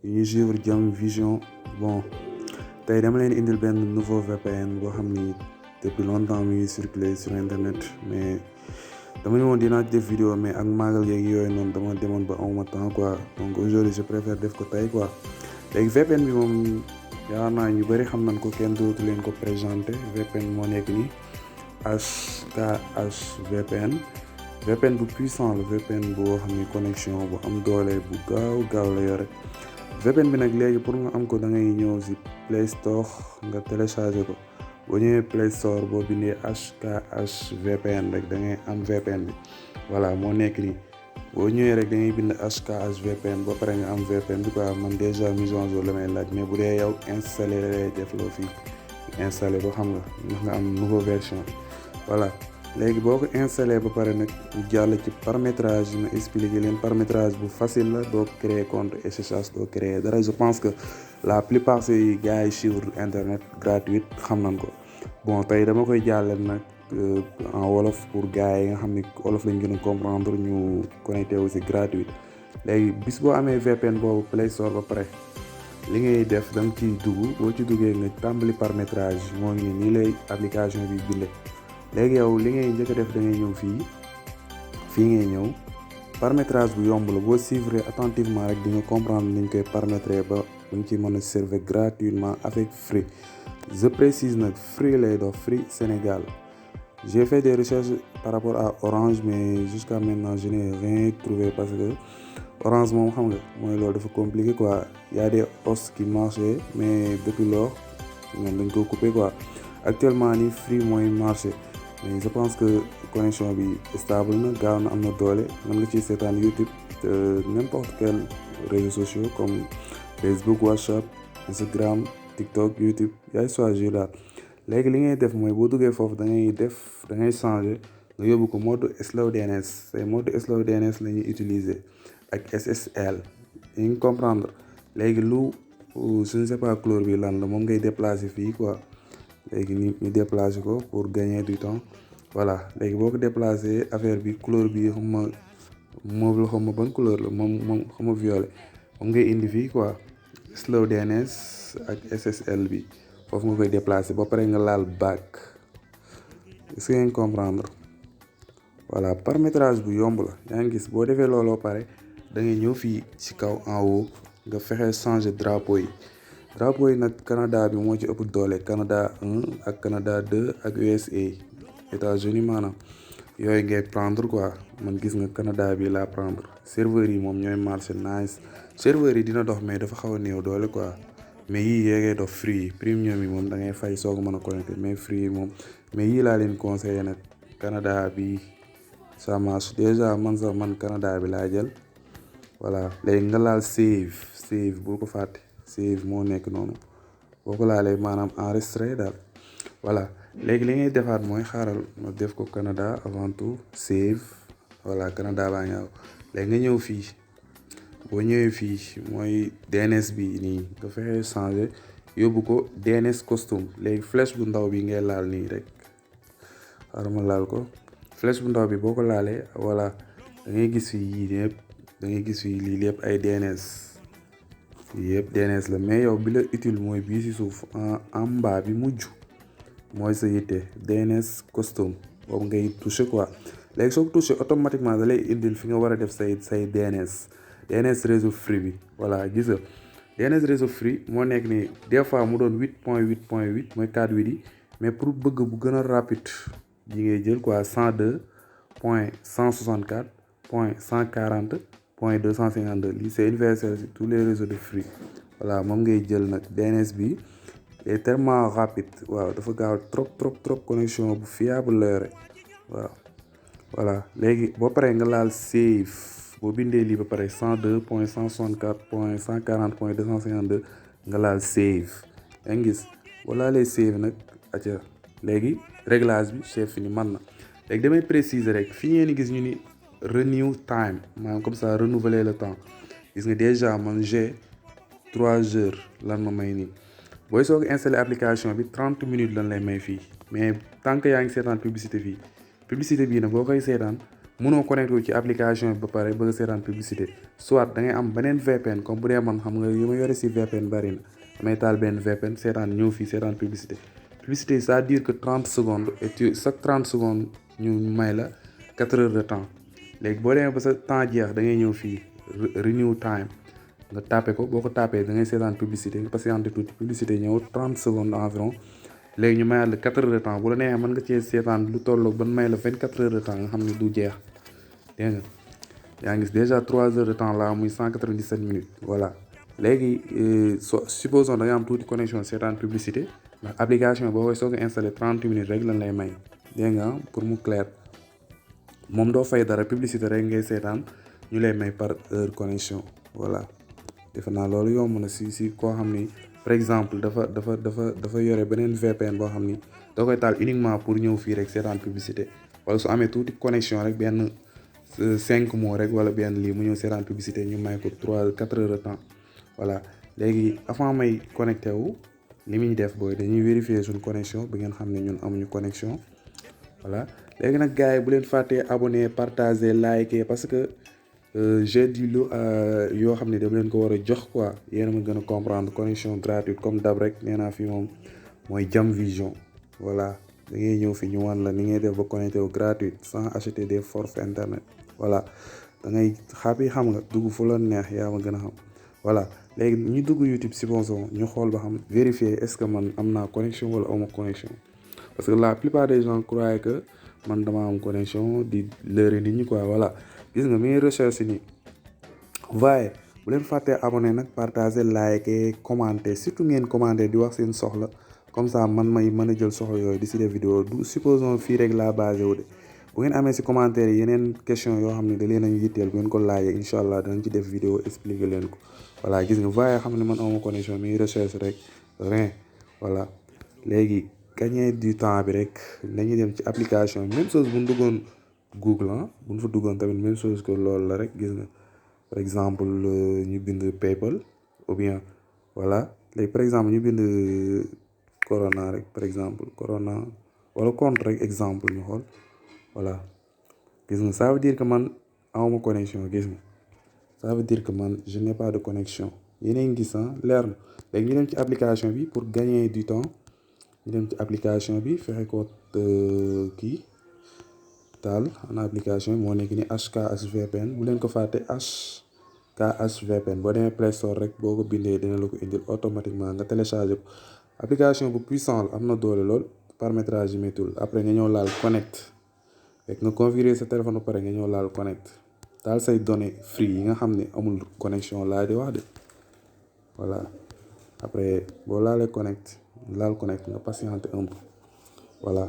ñuy suivre Jam Vision. Bon tey dama leen indil benn nouveau VPN boo xam ni depuis longtemps mi ngi circulé sur internet, mais dama ne woon dinaa def vidéo, mais ak maagal yeeg yooyu noonu dama demoon ba amuma temps quoi. Donc aujourd'hui je préfère def ko tey quoi. léegi VPN bi moom yaakaar naa ñu bëri xam nañ ko, kenn dootu leen ko présenté. VPN moo nekk nii HKH VPN bu puissant la, VPN boo xam ni connexion bu am doole bu gaaw la yore. VPN bi nag léegi pour nga am ko da ngay ñëw si Play Store nga téléchargé ko. boo ñëwee Play Store boo bindee HKH VPN rek da ngay am VPN bi. voilà moo nekk nii boo ñëwee rek da ngay bind HKH VPN ba pare nga am VPN bi quoi. man déjà mise en jour la may laaj, mais bu dee yow installé la lay def loo fii installé ko, xam nga ndax nga am nouveau version. voilà léegi boo ko installé ba pare nag ñu jàll ci paramétrage yi ma expliqué leen. paramétrage bu facile la, doo créer compte SSH, doo créer dara. je pense que la plupart si gars yi suivre internet gratuite xam nañ ko. bon tey dama koy jàllale nag en wolof pour gars yi nga xam ni wolof lañ gën a comprendre, ñu connecté aussi gratuite. léegi bis boo amee VPN boobu Play Store ba pare li ngay def da nga ciy dugg. boo ci duggee nga tàmbali paramétrage moo ngi nii lay application bi bindee. léegi yow li ngay njëkk a def da ngay ñëw fii ngay ñëw paramétrage bu yomb la. boo suivre attentivement rek di nga comprendre ni ñu koy paramétrer ba bu ñu ci mën a servir gratuitement avec Free. je précise nag Free lay doon, Free Sénégal. j'ai fait des recherches par rapport à Orange, mais jusqu'à maintenant je n'ai rien trouvé parce que Orange moom xam nga mooy loolu dafa compliqué quoi. y a des offres qui marchaient, mais depuis lors ñoom dañ ko coupé quoi. actuellement ni Free mooy marché, mais je pense que connexion bi stable na, gaaw na, am na doole. mën nga ci seetaan YouTube, n'importe quel réseaux sociaux comme Facebook, WhatsApp, Instagram, TikTok, YouTube, yaay choisir daal. léegi li ngay def mooy boo duggee foofu da ngay changer nga yóbbu ko mode slow DNS. c'est mode slow DNS la ñuy utiliser ak SSL, yi nga comprendre. léegi je ne sais pas couleur bi lan la, moom ngay déplacer fii quoi. léegi ñu déplacer ko pour gagner du temps. voilà léegi boo ko déplacer affaire bi couleur bi xam ma mauve la, xam ma ban couleur la, moom xam ma violet, moom ngay indi fii quoi. slow DNS ak SSL bi foofu nga koy déplacer ba pare nga laal back. est-ce que ngeen comprendre. voilà paramétrage bu yomb la. yaa ngi gis boo defee looloo pare da ngay ñëw fii ci kaw en haut nga fexe changer drapeau yi. drapeau yi nag Canada bi moo ci ëpp doole. Canada 1 ak Canada 2 ak USA États-Unis maanaam yooyu ngay prendre quoi. man gis nga Canada bi laa prendre. serveurs yi moom ñooy marché nice. serveurs yi dina dox mais dafa xaw a néew doole quoi. mais yii yeegee dox free premium yi moom da ngay fay soog a mën a connecté, mais free yi moom. mais yii laa leen conseillé nag. Canada bi ça marche déjà. man Canada bi laa jël. voilà léegi nga laal save bul ko fàtte. save moo nekk noonu boo ko laalee maanaam enregistré daal. voilà léegi li ngay defaat mooy xaaral ma def ko Canada avant tout. save. voilà Canada baa ñëw. léegi nga ñëw fii. boo ñëwee fii mooy DNS bi nii nga fexe changer yóbbu ko DNS custom. léegi flèche bu ndaw bi ngay laal nii rek. xaaral ma laal ko. flèche bu ndaw bi boo ko laalee voilà da ngay gis fii yii yëpp. da ngay gis fii lii lépp ay DNS. yëpp DNS la, mais yow bi la utile mooy bii ci suuf en bas bi mujj mooy sa yitte DNS custom boobu ngay toucher quoi. léegi soo ko toucher automatiquement da lay indil fi nga war a def say DNS réseau free bi. voilà gis nga DNS réseau free moo nekk ni des fois mu doon 8.8.8 mooy 4 8 yi, mais pour bëgg bu gën a rapide yi ngay jël quoi 102.164.140.252. lii c'est universel sur tous les réseaux de free. voilà moom ngay jël nag. DNS bi est tellement rapide. waaw dafa gaaw trop connexion bu fiable la yore. waaw voilà léegi boo paree nga laal save. boo bindee lii ba pare 102.164.140.252 nga laal save. yaa ngi gis boo laalee save nag acca léegi réglage bi c'est fini man na. léegi damay préciser rek fii ngeen di gis ñu ni renew time maanaam comme ça renouveler le temps. gis nga déjà man j'ai 3 heures lan ma may nii. booy soog a installé application bi 30 minutes lan lay may fii mais tant que yaa ngi seetaan publicité fii publicité bii nag boo koy seetaan mënoo connecté wu ci application bi ba pare bëgg a seetaan publicité soit da ngay am beneen VPN comme bu dee man xam nga yi ma yore si VPN bari na damay taal benn VPN seetaan ñëw fii seetaan publicité ça veut dire que 30 secondes et chaque 30 secondes ñu may la 4 heures de temps léegi boo demee ba sa temps jeex da ngay ñëw fii renew time nga tapé ko boo ko tapé da ngay seetaan publicité nga patienté tuuti publicité ñëw 30 secondes environ léegi ñu mayaat la 4 heures de temps bu la neexee mën nga cee seetaan lu tolloog ban may la 24 heures de temps nga xam ne du jeex dégg nga yaa ngi gis déjà 3 heures de temps là muy 197 minutes voilà léegi supposons da nga am tuuti connexion seetaan publicité ndax application boo koy soog a installé 30 minutes rek lan lay may dégg nga pour mu clair moom doo fay dara publicité rek ngay seetaan ñu lay may par heure connexion voilà defe naa loolu yomb na si koo xam ni par exemple dafa yore beneen VPN boo xam ni da koy taal uniquement pour ñëw fii rek seetaan publicité wala su amee tuuti connexion rek benn 5 mots rek wala benn lii mu ñëw seetaan publicité ñu may ko 4 heures de temps voilà léegi avant may connecté wu li muy def booy dañuy vérifier suñu connexion bi ngeen xam ne ñun amuñu connexion voilà léegi nag gars yi bu leen fàttee abonné partager liker parce que j'ai dit lu yoo xam ne dama leen ko war a jox quoi yéen a ma gën a comprendre connexion gratuite comme d'hab rek nee naa fi moom mooy Jam Vision voilà da ngay ñëw fi ñu wan la ni ngay def ba connecté wu gratuite sans acheter des forfaits internet voilà da ngay xam nga dugg fu la neex yaa ma gën a xam voilà léegi ñu dugg YouTube supposons ñu xool ba xam vérifier est-ce que man am naa connexion wala awma connexion parce que la plupart des gens croient que man dama am connexion di leurrer nit ñi quoi voilà gis nga mi recherche ni waaye bu leen fàttee abonné nag partager liker commenter surtout ngeen commenter di wax seen soxla comme ça man may mën a jël soxla yooyu di si def vidéo du supposons fii rek laa basé wu de bu ngeen amee si commentaire yi yeneen question yoo xam ne da leen a yitteel bu ngeen ko laajee incha allah danañ ci def vidéo expliquer leen ko voilà gis nga waaye xam ne man awma connexion mi recherche rek rien voilà léegi gagner du temps bi rek nañu dem ci application même chose bu ñu duggoon Google bu ñu fa duggoon tamit même chose que loolu la rek gis nga par exemple ñu bind PayPal ou bien voilà léegi par exemple ñu bind Corona rek par exemple Corona wala compte rek exemple ñu xool voilà gis nga ça veut dire que man awma connexion gis nga ça veut dire que man je n'ai pas de connexion yéen a ngi gis leer na léegi ñu dem ci application bi pour gagner du temps ñu dem ci application bi fexe ko kii taal en application bi moo nekk ni HKHVPN bu leen ko fàtte HKHVPN boo demee Play Store rek boo ko bindee dina la ko indil automatiquement nga télécharger ko application bu puissant la am na doole lool paramétrage yi méttul après nga ñëw laal connect rek nga configurer sa téléphone ba pare nga ñëw laal connect taal say données free yi nga xam ne amul connexion laa di wax de voilà après boo laalee connect nga patienter un peu voilà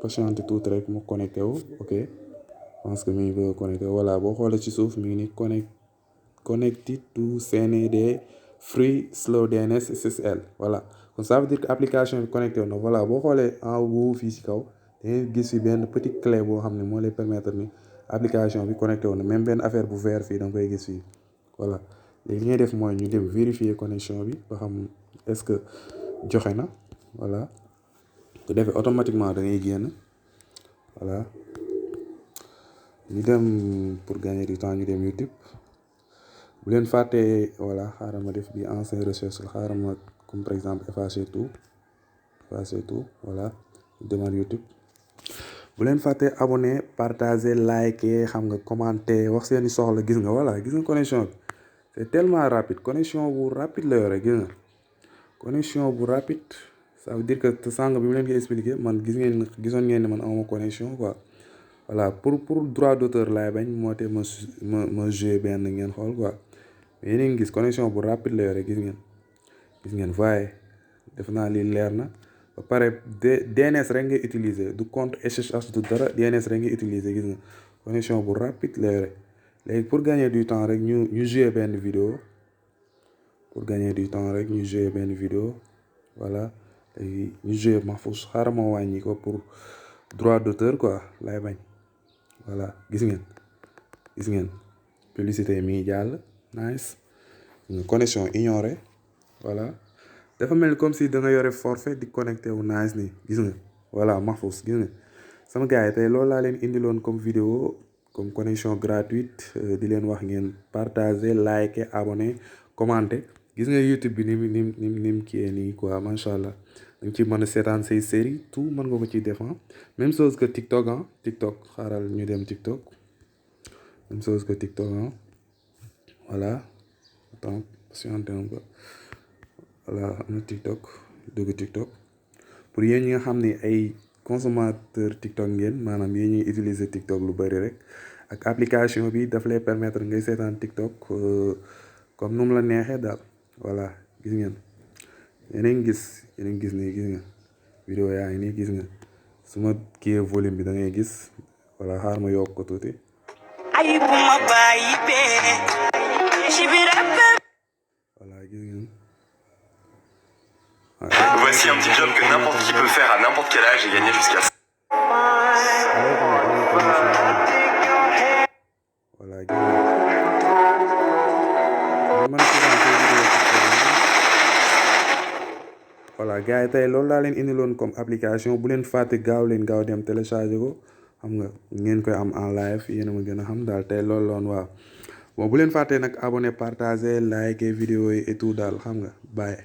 patienter tuuti rek mu connecté wu ok je pense que mi ngi bëgg a connecté voilà boo xoolee ci suuf mi ngi ni connected to CND free slow DNS SSL voilà kon ça veut dire que application bi connecté wu na voilà boo xoolee en haut fii ci kaw da ngay gis fi benn petit clé boo xam ne moo lay permettre ni application bi connecté wu na même benn affaire bu vert fii da nga koy gis fii voilà léegi li ngay def mooy ñu dem vérifier connexion bi ba xam est-ce que joxe na voilà bu defee automatiquement da ngay génn voilà ñu dem pour gagner du temps ñu dem YouTube bu leen fàttee voilà xaaral ma def bi ancien recherche la xaaral ma comme par exemple effacer tout voilà ñu demaat YouTube bu leen fàttee abonné partager liker xam nga commenter wax seeni soxla gis nga voilà gis nga connexion bi c'est tellement rapide connexion bu rapide la yore gis nga connexion bu rapide ça veut dire que sànq bi mu leen ko expliqué man gisoon ngeen ne man amuma connexion quoi voilà pour droit d'auteur laay bañ moo te ma joué benn ngeen xool quoi mais yéen a ngi gis connexion bu rapide la yore gis ngeen voyez def naa lii leer na ba pare DNS rek ngay utiliser du compte SSH du dara DNS rek ngay utiliser gis nga connexion bu rapide la yore léegi pour gagner du temps rek ñu jouer benn vidéo voilà léegi ñu jouer Mahfouz xaaral ma wàññi ko pour droit d'auteur quoi lay bañ voilà gis ngeen publicité mi ngi jàll nice connexion ignorée voilà dafa mel ni comme si da nga yore forfait di connecté wu nice nii gis nga voilà Mahfouz gis nga sama gars yi tey loolu laa leen indiloon comme vidéo comme connexion gratuite di leen wax ngeen partager liker abonner commenter gis nga YouTube bi ni mu kii nii quoi macha allah dañ ci mën a seetaan say série tout mën nga ko ciy def même chose que TikTok TikTok xaaral ñu dem TikTok même chose que TikTok voilà attends patiente un peu voilà am na TikTok dugg TikTok pour yéen ñi nga xam ne ay consommateur TikTok ngeen maanaam yéen ñuy utiliser TikTok lu bari rek ak application bi daf lay permettre ngay seetaan TikTok comme nu mu la neexee daal voilà gis ngeen yéen a ngi gis nii gis nga vidéo yaa ngi nii gis nga su ma kiiyee volume bi da ngay gis voilà xaar ma yokk ko tuuti. Voilà gis ngeen. Voici un petit job que n'importe qui peut faire à n'importe quel âge et gagner jusqu'à... Voilà gis ngeen. Voilà gars yi tey loolu laa leen indiloon comme application bu leen fàtte gaaw dem télécharger ko xam nga ngeen koy am en live yéen a ma gën a xam daal tey loolu loon waaw bon bu leen fàtte nag abonné partager liker vidéo yi et tout daal xam nga bye.